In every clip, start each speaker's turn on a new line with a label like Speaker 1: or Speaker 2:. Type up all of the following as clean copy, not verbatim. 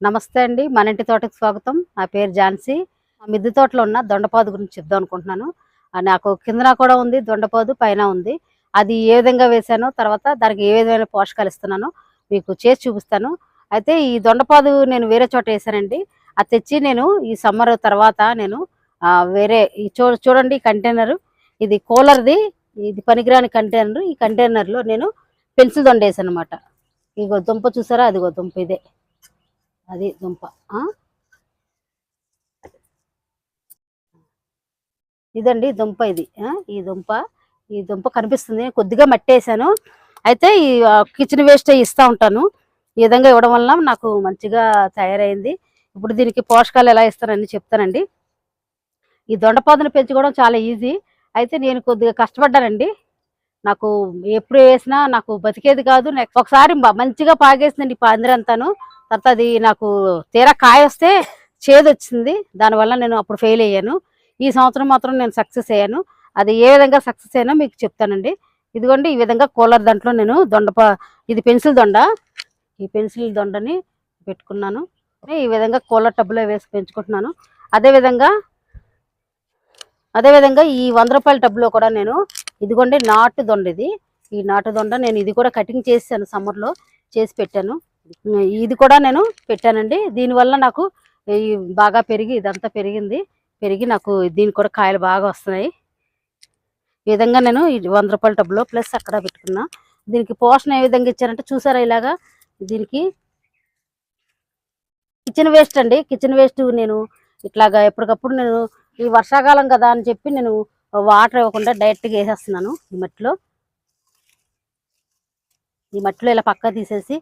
Speaker 1: నమస్తే అండి. మన ఇంటి తోటకి స్వాగతం. నా పేరు ఝాన్సీ. మా మిద్దె తోటలో ఉన్న దొండపాదు గురించి చెప్దాం అనుకుంటున్నాను. నాకు కిందన కూడా ఉంది దొండపాదు, పైన ఉంది. అది ఏ విధంగా వేశానో, తర్వాత దానికి ఏ విధమైన పోషకాలు ఇస్తున్నానో మీకు చేసి చూపిస్తాను. అయితే ఈ దొండపాదు నేను వేరే చోట వేశానండి. అది తెచ్చి నేను ఈ సమ్మర్ తర్వాత నేను వేరే ఈ చూడండి ఈ కంటైనరు. ఇది కూలర్‌ది. ఇది పనికిరాని కంటైనరు. ఈ కంటైనర్‌లో నేను పెన్సిల్ దొండ వేశాననమాట. ఇగో దుంప చూసారా? అదిగో దుంప ఇదే. అది దుంప. ఆ! ఇదండి దుంప ఇది. ఈ దుంప కనిపిస్తుంది. కొద్దిగా మట్టేసాను. అయితే ఈ కిచెన్ వేస్ట్ ఇస్తా ఉంటాను. ఈ విధంగా ఇవ్వడం వలన నాకు మంచిగా తయారైంది. ఇప్పుడు దీనికి పోషకాలు ఎలా ఇస్తానని చెప్తానండి. ఈ దొండపాదును పెంచుకోవడం చాలా ఈజీ. అయితే నేను కొద్దిగా కష్టపడ్డానండి. నాకు ఎప్పుడు వేసినా నాకు బతికేది కాదు. నెక్స్ట్ ఒకసారి మంచిగా పాగేసిందండి ఈ పందిరంతాను. తర్వాత అది నాకు తీరా కాయొస్తే చేదొచ్చింది. దానివల్ల నేను అప్పుడు ఫెయిల్ అయ్యాను. ఈ సంవత్సరం మాత్రం నేను సక్సెస్ అయ్యాను. అది ఏ విధంగా సక్సెస్ అయ్యానో మీకు చెప్తానండి. ఇదిగోండి ఈ విధంగా కూలర్ దాంట్లో నేను ఇది పెన్సిల్ దొండ. ఈ పెన్సిల్ దొండని పెట్టుకున్నాను. ఈ విధంగా కూలర్ టబ్‌లో వేసి పెంచుకుంటున్నాను. అదేవిధంగా అదేవిధంగా ఈ రూ. 100 టబ్‌లో కూడా నేను ఇదిగోండి నాటు దొండ ఇది. ఈ నాటు దొండ నేను ఇది కూడా కటింగ్ చేశాను సమ్మర్‌లో చేసి పెట్టాను. ఇది కూడా నేను పెట్టానండి. దీనివల్ల నాకు ఈ బాగా పెరిగి ఇదంతా పెరిగింది. పెరిగి నాకు దీనికి కూడా కాయలు బాగా వస్తున్నాయి. ఈ విధంగా నేను ఈ రూ. 100 టబ్‌లో ప్లస్ అక్కడ పెట్టుకున్నా. దీనికి పోషణ ఏ విధంగా ఇచ్చారంటే చూసారా ఇలాగా దీనికి కిచెన్ వేస్ట్ అండి. కిచెన్ వేస్ట్ నేను ఇట్లాగా ఎప్పటికప్పుడు నేను ఈ వర్షాకాలం కదా అని చెప్పి నేను వాటర్ ఇవ్వకుండా డైరెక్ట్‌గా ఏసేస్తున్నాను ఈ మట్టిలో ఇలా పక్కకు తీసేసి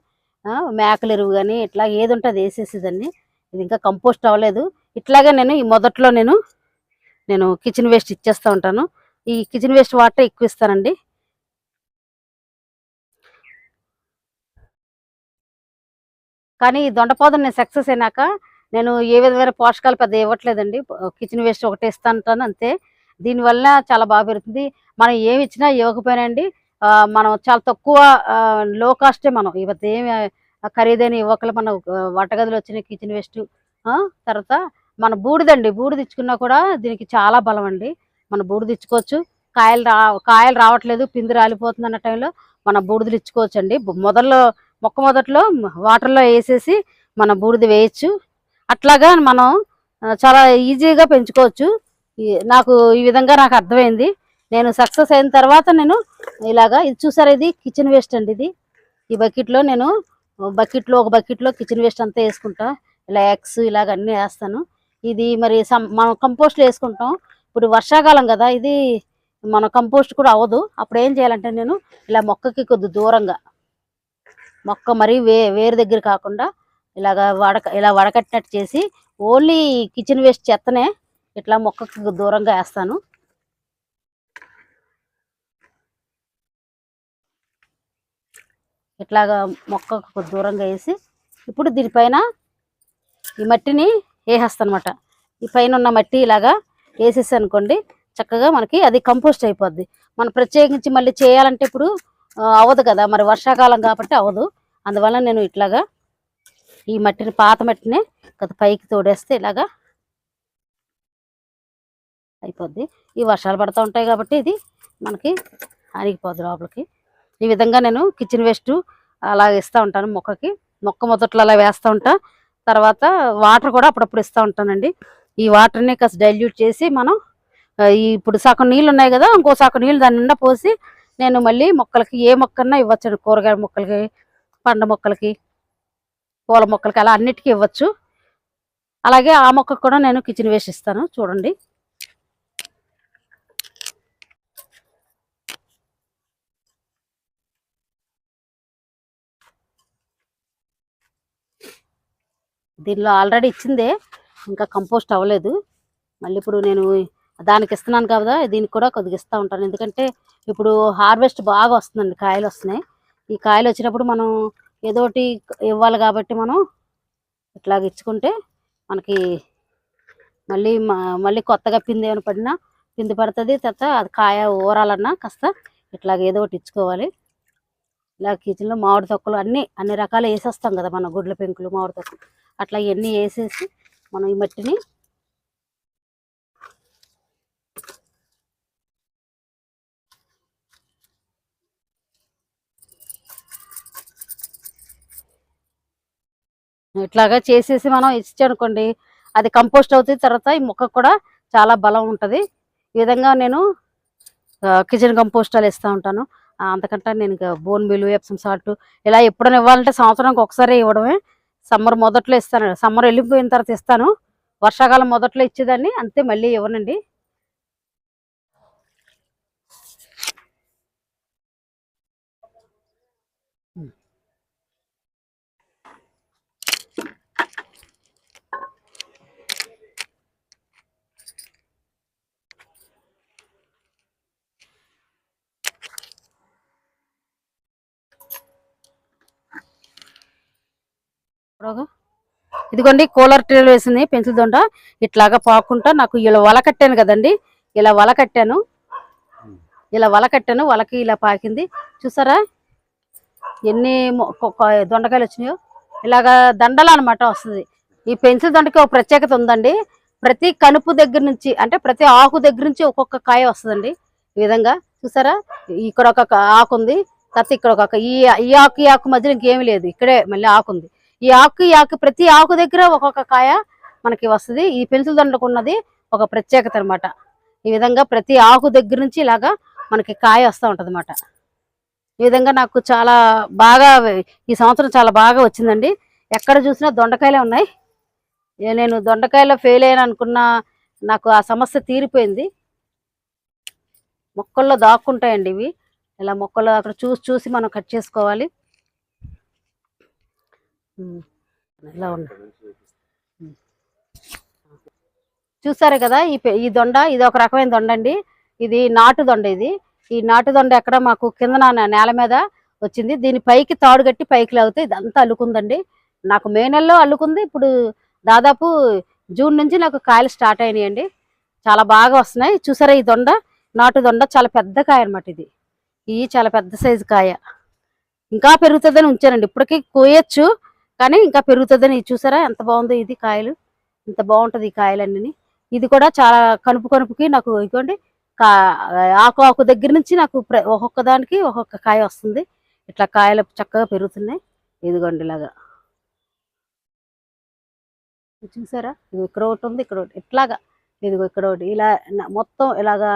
Speaker 1: మేకల ఎరువు గాని ఇట్లా ఏది ఉంటే అది ఏసేసేదాన్ని. ఇది ఇంకా కంపోస్ట్ అవ్వలేదు. ఇట్లాగే నేను ఈ మొదట్లో నేను కిచెన్ వేస్ట్ ఇచ్చేస్తా ఉంటాను. ఈ కిచెన్ వేస్ట్ వాటర్ ఎక్కువ ఇస్తానండి. కానీ ఈ దొండపాదుని నేను సక్సెస్ అయినాక నేను ఏ విధమైన పోషకాలు పెద్దగా ఇవ్వట్లేదండి. కిచెన్ వేస్ట్ ఒకటే ఇస్తా ఉంటాను అంతే. దీనివల్ల చాలా బాగా పెరుగుతుంది. మనం ఏమి ఇచ్చినా ఇవ్వకపోయినా అండి మనం చాలా తక్కువ లో కాస్టే మనం ఇవతేమి ఖరీదైనవి ఇవ్వకలే మనం వంటగదిలో వచ్చిన కిచెన్ వేస్ట్ తర్వాత మన బూడిదండి. బూడిద ఇచ్చుకున్నా కూడా దీనికి చాలా బలమండి. మనం బూడిద ఇచ్చుకోవచ్చు. కాయలు రావట్లేదు, పిండి రాలిపోతుంది అన్న టైంలో మనం బూడిదలు ఇచ్చుకోవచ్చండి. మొదట్లో వాటర్‌లో ఏసేసి మనం బూడిద వేయొచ్చు. అట్లాగా మనం చాలా ఈజీగా పెంచుకోవచ్చు. నాకు ఈ విధంగా నాకు అర్థమైంది. నేను సక్సెస్ అయిన తర్వాత నేను ఇలాగా ఇది చూసారా ఇది కిచెన్ వేస్ట్ అండి ఇది. ఈ బకెట్‌లో నేను ఒక బకెట్‌లో కిచెన్ వేస్ట్ అంతా ఏసుకుంటా. ఇలా ఎగ్స్ ఇలాగ అన్నీ ఏస్తాను. ఇది మరి మనం కంపోస్ట్‌లో ఏసుకుంటాం. ఇప్పుడు వర్షాకాలం గదా! ఇది మన కంపోస్ట్ కూడా అవ్వదు. అప్పుడు ఏం చేయాలంటే నేను ఇలా మొక్కకి కొద్ది దూరంగా మొక్క మరీ వేరు దగ్గర కాకుండా ఇలా వడకట్టినట్టు చేసి ఓన్లీ కిచెన్ వేస్ట్ చెత్తనే ఇట్లా మొక్కకి దూరంగా వేస్తాను. ఇట్లాగా మొక్కకు దూరంగా వేసి ఇప్పుడు దీనిపైన ఈ మట్టిని వేసేస్తానమాట. ఈ పైన ఉన్న మట్టి ఇలాగా వేసేసి అనుకోండి చక్కగా మనకి అది కంపోస్ట్ అయిపోద్ది. మనం ప్రత్యేకించి మళ్ళీ చేయాలంటే ఇప్పుడు అవ్వదు కదా, మరి వర్షాకాలం కాబట్టి అవ్వదు. అందువల్ల నేను ఇట్లాగా ఈ మట్టిని పాత మట్టిని పైకి తోడేస్తే ఇలాగా అయిపోద్ది. ఈ వర్షాలు పడుతూ ఉంటాయి కాబట్టి ఇది మనకి అరిగిపోద్ది లోపలికి. ఈ విధంగా నేను కిచెన్ వేస్ట్ అలా ఇస్తూ ఉంటాను మొక్క మొదట్లో అలా వేస్తూ ఉంటా. తర్వాత వాటర్ కూడా అప్పుడప్పుడు ఇస్తూ ఉంటానండి. ఈ వాటర్ని కాస్త డైల్యూట్ చేసి మనం ఇప్పుడు సగం నీళ్ళు ఉన్నాయి కదా, ఇంకో సగం నీళ్ళు దాని నిండా పోసి నేను మళ్ళీ మొక్కలకి ఏ మొక్కన్నా ఇవ్వచ్చండి. కూరగాయ మొక్కలకి, పండ్ల మొక్కలకి, పూల మొక్కలకి అలా అన్నిటికీ ఇవ్వచ్చు. అలాగే ఆ మొక్కకు కూడా నేను కిచెన్ వేస్ట్ ఇస్తాను చూడండి. దీనిలో ఆల్రెడీ ఇచ్చిందే ఇంకా కంపోస్ట్ అవ్వలేదు. మళ్ళీ ఇప్పుడు నేను దానికి ఇస్తున్నాను కదా, దీనికి కూడా కొద్దిగా ఇస్తూ ఉంటాను. ఎందుకంటే ఇప్పుడు హార్వెస్ట్ బాగా వస్తుందండి, కాయలు వస్తున్నాయి. ఈ కాయలు వచ్చినప్పుడు మనం ఏదో ఒకటి ఇవ్వాలి కాబట్టి మనం ఇట్లాగ ఇచ్చుకుంటే మనకి మళ్ళీ కొత్తగా పిండి ఏమైనా పడినా పిండి పడుతుంది. తర్వాత అది కాయ ఊరాలన్నా కాస్త ఇట్లాగ ఏదో ఒకటి ఇచ్చుకోవాలి. ఇలా కిచెన్లో మామిడి తొక్కలు అన్ని రకాలు వేసేస్తాం కదా మనం, గుడ్ల పెంకులు, మామిడి తొక్కలు, అట్లా ఇవన్నీ వేసేసి మనం ఈ మట్టిని ఇట్లాగా చేసేసి మనం ఇచ్చానుకోండి, అది కంపోస్ట్ అవుతుంది. తర్వాత ఈ మొక్కకు కూడా చాలా బలం ఉంటుంది. ఈ విధంగా నేను కిచెన్ కంపోస్ట్ అలా ఇస్తూ ఉంటాను. అంతకంటే నేను ఇంకా బోన్ మీల్, ఎప్సమ్ సాల్ట్ ఇలా ఎప్పుడైనా ఇవ్వాలంటే సంవత్సరానికి ఒకసారి ఇవ్వడమే. సమ్మర్ మొదట్లో ఇస్తాను, సమ్మర్ వెళ్ళిపోయిన తర్వాత ఇస్తాను. వర్షాకాలం మొదట్లో ఇచ్చేదాన్ని, అంతే, మళ్ళీ ఇవ్వనండి. ఇదిగోండి కూలర్ ట్రేలు వేసింది పెన్సిల్ దొండ, ఇట్లాగా పాకుంటా నాకు ఇలా వల కట్టాను కదండి, ఇలా వల కట్టాను, వలకి ఇలా పాకింది. చూసారా ఎన్ని దొండకాయలు వచ్చినాయో. ఇలాగా దండలు అనమాట వస్తుంది. ఈ పెన్సిల్ దొండకి ఒక ప్రత్యేకత ఉందండి. ప్రతి కనుపు దగ్గర నుంచి, అంటే ప్రతి ఆకు దగ్గర నుంచి ఒక్కొక్క కాయ వస్తుందండి. ఈ విధంగా చూసారా, ఇక్కడ ఒక ఆకు ఉంది, తర్వాత ఇక్కడ ఒక ఈ ఆకు మధ్యలో ఇంకేమీ లేదు, ఇక్కడే మళ్ళీ ఆకు ఉంది. ఈ ఆకు ప్రతి ఆకు దగ్గర ఒక్కొక్క కాయ మనకి వస్తుంది. ఈ పెన్సిల్ దండకు ఉన్నది ఒక ప్రత్యేకత అనమాట. ఈ విధంగా ప్రతి ఆకు దగ్గర నుంచి ఇలాగా మనకి కాయ వస్తూ ఉంటది అనమాట. ఈ విధంగా నాకు చాలా బాగా ఈ సంవత్సరం చాలా బాగా వచ్చిందండి. ఎక్కడ చూసినా దొండకాయలే ఉన్నాయి. నేను దొండకాయలో ఫెయిల్ అయ్యాను అనుకున్న, నాకు ఆ సమస్య తీరిపోయింది. మొక్కల్లో దాక్కుంటాయండి ఇవి. ఇలా మొక్కలు అక్కడ చూసి మనం కట్ చేసుకోవాలి. ఇలా ఉన్నాయి. చూసారు కదా ఈ దొండ, ఇది ఒక రకమైన దొండ అండి. ఇది నాటు దొండ. ఈ నాటు దొండ ఎక్కడ మాకు కింద నేల మీద వచ్చింది. దీని పైకి తాడు కట్టి పైకి లాగితే ఇదంతా అల్లుకుందండి. నాకు మే నెలలో అల్లుకుంది. ఇప్పుడు దాదాపు జూన్ నుంచి నాకు కాయలు స్టార్ట్ అయినాయండి. చాలా బాగా వస్తున్నాయి. చూసారా ఈ దొండ, నాటు దొండ చాలా పెద్ద కాయ అనమాట. ఇది చాలా పెద్ద సైజు కాయ. ఇంకా పెరుగుతుందని ఉంచానండి. ఇప్పటికీ కోయచ్చు, కానీ ఇంకా పెరుగుతుందని. చూసారా ఎంత బాగుందో ఇది కాయలు, ఇంత బాగుంటది ఈ కాయలన్నీ. ఇది కూడా చాలా కనుపుకి నాకు ఇదిగోండి ఆకు దగ్గర నుంచి నాకు ఒక్కొక్క దానికి ఒక్కొక్క కాయ వస్తుంది. ఇట్లా కాయలు చక్కగా పెరుగుతున్నాయి. ఇదిగోండి ఇలాగా చూసారా, ఇది ఇక్కడ ఒకటి ఉంది, ఇక్కడ ఒకటి, ఇట్లాగా ఇదిగో ఇక్కడ ఒకటి, ఇలా మొత్తం ఇలాగా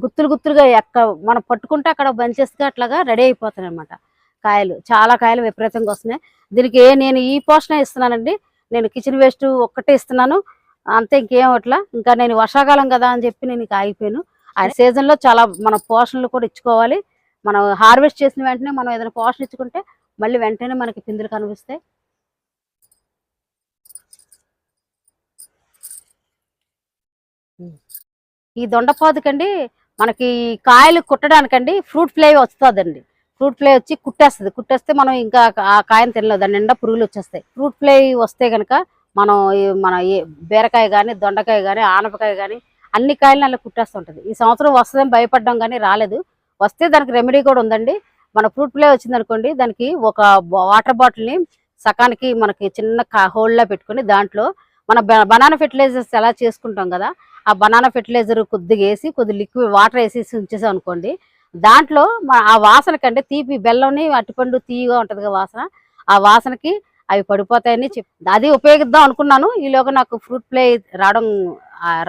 Speaker 1: గుత్తులుగా మనం పట్టుకుంటే అక్కడ బంచెస్గా అట్లాగా రెడీ అయిపోతాయి అనమాట. కాయలు చాలా కాయలు విపరీతంగా వస్తున్నాయి. దీనికి నేను ఈ పోషణ ఇస్తున్నానండి. నేను కిచెన్ వేస్ట్ ఒక్కటే ఇస్తున్నాను అంతే, ఇంకేం అట్లా. ఇంకా నేను వర్షాకాలం కదా అని చెప్పి నేను ఆగిపోయాను. ఆ సీజన్లో చాలా మన పోషణలు కూడా ఇచ్చుకోవాలి. మనం హార్వెస్ట్ చేసిన వెంటనే మనం ఏదైనా పోషణ ఇచ్చుకుంటే మళ్ళీ వెంటనే మనకి పిందులు కనిపిస్తాయి. ఈ దొండపాదుకండి మనకి కాయలు కుట్టడానికండి ఫ్రూట్ ఫ్లై వస్తుందండి. ఫ్రూట్ ఫ్లై వచ్చి కుట్టేస్తే మనం ఇంకా ఆ కాయను తినలేదు, దాని నిండా పురుగులు వచ్చేస్తాయి. ఫ్రూట్ ఫ్లై వస్తే కనుక మనం మన బీరకాయ కానీ, దొండకాయ కానీ, ఆనపకాయ కానీ అన్ని కాయలను అలా కుట్టేస్తుంటది. ఈ సంవత్సరం వస్తుందని భయపడ్డాం కానీ రాలేదు. వస్తే దానికి రెమెడీ కూడా ఉందండి. మన ఫ్రూట్ ఫ్లై వచ్చింది అనుకోండి, దానికి ఒక వాటర్ బాటిల్ని సకానికి మనకి చిన్న హోల్లా పెట్టుకుని దాంట్లో మన బనానా ఫెర్టిలైజర్స్ ఎలా చేసుకుంటాం కదా, ఆ బనానా ఫెర్టిలైజర్ కొద్దిగా వేసి కొద్ది లిక్విడ్ వాటర్ వేసేసి ఉంచేసాం అనుకోండి, దాంట్లో ఆ వాసన కంటే తీపి బెల్లంని అట్టిపండు తీయగా ఉంటుంది కదా వాసన, ఆ వాసనకి అవి పడిపోతాయని అది ఉపయోగిద్దాం అనుకున్నాను. ఈలోగా నాకు ఫ్రూట్ ఫ్లై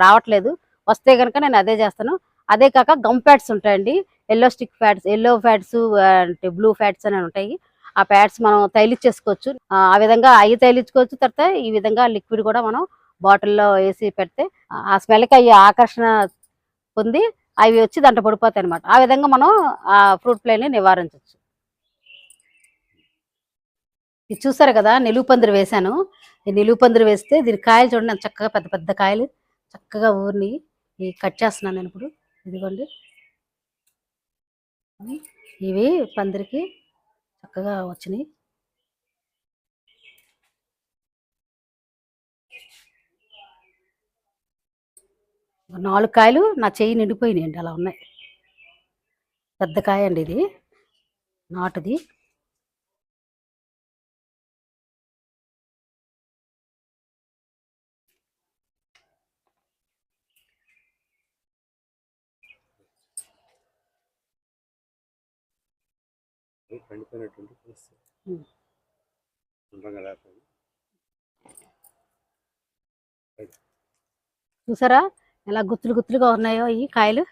Speaker 1: రావట్లేదు. వస్తే కనుక నేను అదే చేస్తాను. అదే కాక గమ్ ఫ్యాట్స్ ఉంటాయండి, ఎల్లో ఫ్యాట్స్ అంటే బ్లూ ఫ్యాట్స్ అని ఉంటాయి. ఆ ప్యాడ్స్ మనం తైలిచ్చేసుకోవచ్చు. ఆ విధంగా అవి తైలించుకోవచ్చు. తర్వాత ఈ విధంగా లిక్విడ్ కూడా మనం బాటిల్లో వేసి పెడితే ఆ స్మెల్కి అవి ఆకర్షణ పొంది అవి వచ్చి దాంట్లో పడిపోతాయి అనమాట. ఆ విధంగా మనం ఆ ఫ్రూట్ ఫ్లైని నివారించవచ్చు. ఇది చూసారు కదా, నిలువు పందిరి వేశాను. ఈ నిలువు పందిరి వేస్తే దీని కాయలు చూడండి చక్కగా పెద్ద పెద్ద కాయలు చక్కగా ఊరిని కట్ చేస్తున్నాను నేను ఇప్పుడు. ఇదిగోండి ఇవి పందిరికి చక్కగా వచ్చినాయి. నాలుగు కాయలు నా చెయ్యి నిండిపోయినాయండి, అలా ఉన్నాయి. పెద్ద కాయ అండి ఇది. నాటుది. చూసారా ఎలా గుత్తులు గుత్తులుగా ఉన్నాయో ఈ కాయలు.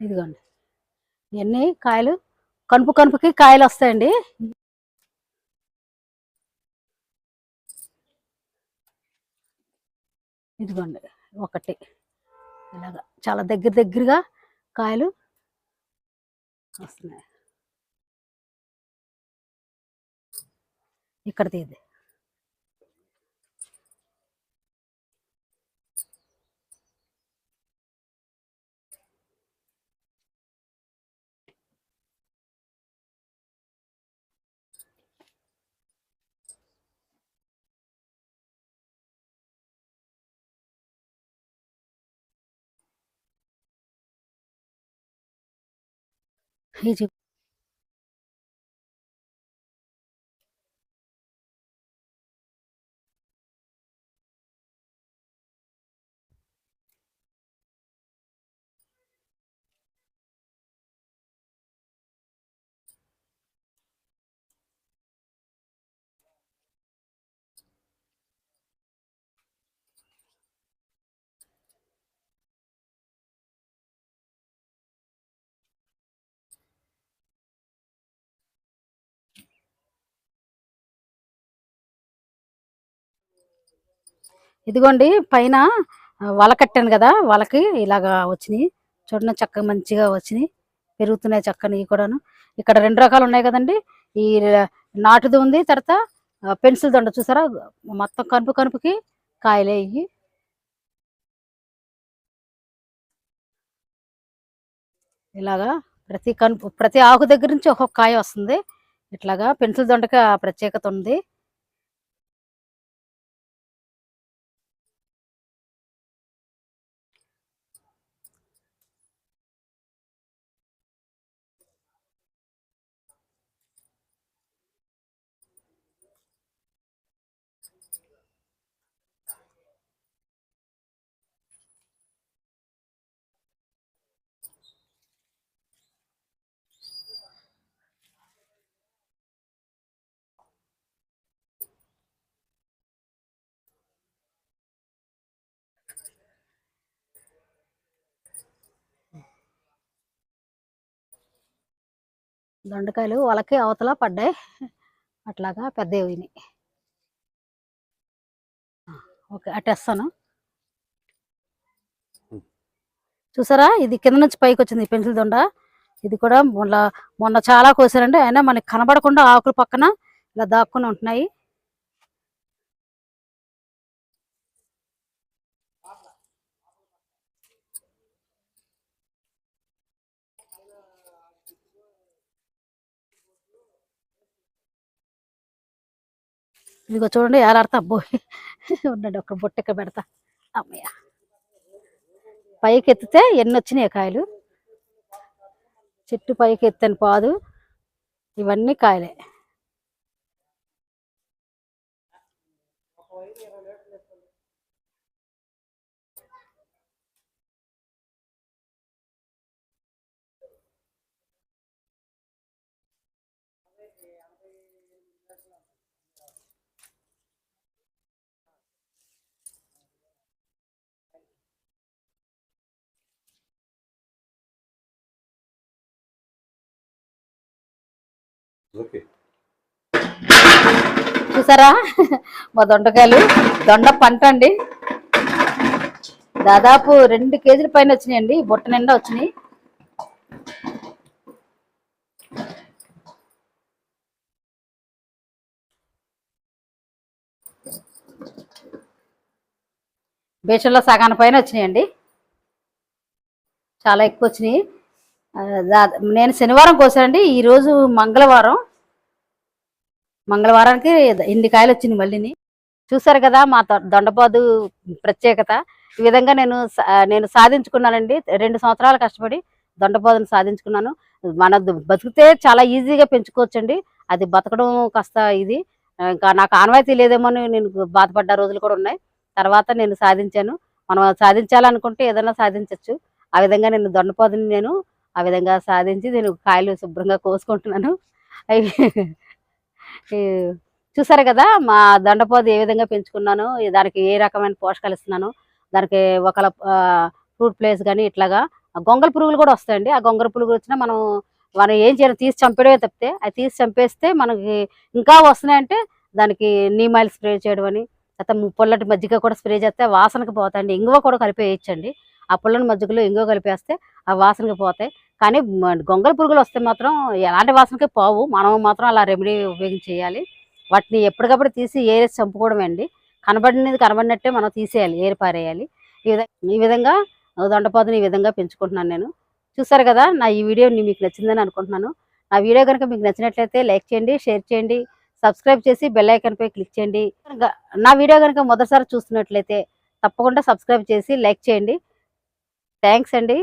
Speaker 1: ఇదిగోండి, ఇవన్నీ కాయలు కనుపు కనుపుకి కాయలు వస్తాయండి. ఇదిగోండి ఒకటి ఇలాగా చాలా దగ్గరగా కాయలు వస్తున్నాయి. ఇక్కడ తీది. ఇదిగోండి పైన వల కట్టాను కదా, వలకి ఇలాగా వచ్చినాయి చూడండి, చక్కగా మంచిగా వచ్చినాయి, పెరుగుతున్నాయి చక్కని కూడాను. ఇక్కడ 2 రకాలు ఉన్నాయి కదండి, ఈ నాటుది ఉంది, తర్వాత పెన్సిల్ దొండ చూసారా, మొత్తం కనుపు కనుపుకి కాయలే ఇవి. ఇలాగా ప్రతి ఆకు దగ్గర నుంచి ఒక్కొక్క కాయ వస్తుంది. ఇట్లాగా పెన్సిల్ దొండకి ఆ ప్రత్యేకత ఉంది. దొండకాయలు వాళ్ళకి అవతల పడ్డాయి, అట్లాగా పెద్దవి. ఓకే, అట్టేస్తాను. చూసారా, ఇది కింద నుంచి పైకి వచ్చింది పెన్సిల్ దొండ. ఇది కూడా మొన్న చాలా కోసారండి, అయినా మనకి కనబడకుండా ఆకుల పక్కన ఇలా దాక్కుని ఉంటున్నాయి. ఇదిగో చూడండి ఏలాడతా. అబ్బోయి ఉండండి, ఒక బొట్టెక్క పెడతా. అమ్మయ్య, పైకి ఎత్తితే ఎన్ని వచ్చినాయి కాయలు. చెట్టు పైకి ఎత్తాను పాదు, ఇవన్నీ కాయలే. చూసారా మా దొండకాయలు, దొండ పంట అండి. దాదాపు 2 కేజీల పైన వచ్చినాయండి, బుట్ట నిండా వచ్చినాయి. బేషన్లో సగాన పైన వచ్చినాయండి, చాలా ఎక్కువ వచ్చినాయి. నేను శనివారం కోసానండి, ఈరోజు మంగళవారానికి ఇన్ని కాయలు వచ్చినాయి మళ్ళీని. చూసారు కదా మా దొండపాదు ప్రత్యేకత. ఈ విధంగా నేను సాధించుకున్నానండి 2 సంవత్సరాలు కష్టపడి దొండపోదను సాధించుకున్నాను. బతికితే చాలా ఈజీగా పెంచుకోవచ్చండి. అది బతకడం కాస్త ఇది. ఇంకా నాకు ఆనవాయితీ లేదేమో అని నేను బాధపడ్డ రోజులు కూడా ఉన్నాయి. తర్వాత నేను సాధించాను. మనం సాధించాలనుకుంటే ఏదైనా సాధించొచ్చు. ఆ విధంగా నేను దొండపోదని నేను ఆ విధంగా సాధించి నేను కాయలు శుభ్రంగా కోసుకుంటున్నాను. అయి ఈ చూసారు కదా! మా దొండపోద ఏ విధంగా పెంచుకున్నానో, దానికి ఏ రకమైన పోషకాలు ఇస్తున్నానో, దానికి ఒకళ ఫ్రూట్ ఫ్లైస్ గాని ఇట్లాగా గొంగళి పురుగులు కూడా వస్తాయండి. ఆ గొంగళి పురుగులొచ్చినా మనం మనం ఏం చేయాలి తీసి చంపేయడమే తప్పితే, అయి తీసి చంపేస్తే మనకి ఇంకా వస్తున్నాయంటే దానికి నీమ్ ఆయిల్ స్ప్రే చేయడం అని, లేతే పుల్లటి మజ్జిగ కూడా స్ప్రే చేస్తే వాసనకి పోతాయండి. ఇంగువ కూడా కలిపేయొచ్చండి. ఆ పుల్లని మజ్జిగలో ఇంగువ కలిపేస్తే ఆ వాసనకి పోతాయి. కానీ గొంగళి పురుగులొస్తే మాత్రం ఎలాంటి వాసనకి పోవు. మనం మాత్రం అలా రెమెడీ ఉపయోగించి చేయాలి. వాటిని ఎప్పటికప్పుడు తీసి ఏరేసి చంపుకోవడమే అండి. కనబడినది కనబడినట్టే మనం తీసేయాలి. ఏరి పారేయాలి. ఈ విధ ఈ విధంగా దొండపోతని ఈ విధంగా పెంచుకుంటున్నాను నేను. చూసారు కదా! నా ఈ వీడియో మీకు నచ్చిందని అనుకుంటున్నాను. నా వీడియో గనుక మీకు నచ్చినట్లయితే లైక్ చేయండి, షేర్ చేయండి, సబ్స్క్రైబ్ చేసి బెల్ ఐకాన్‌పై క్లిక్ చేయండి. నా వీడియో గనుక మొదటిసారి చూస్తున్నట్లయితే తప్పకుండా సబ్స్క్రైబ్ చేసి లైక్ చేయండి. థాంక్స్ అండి.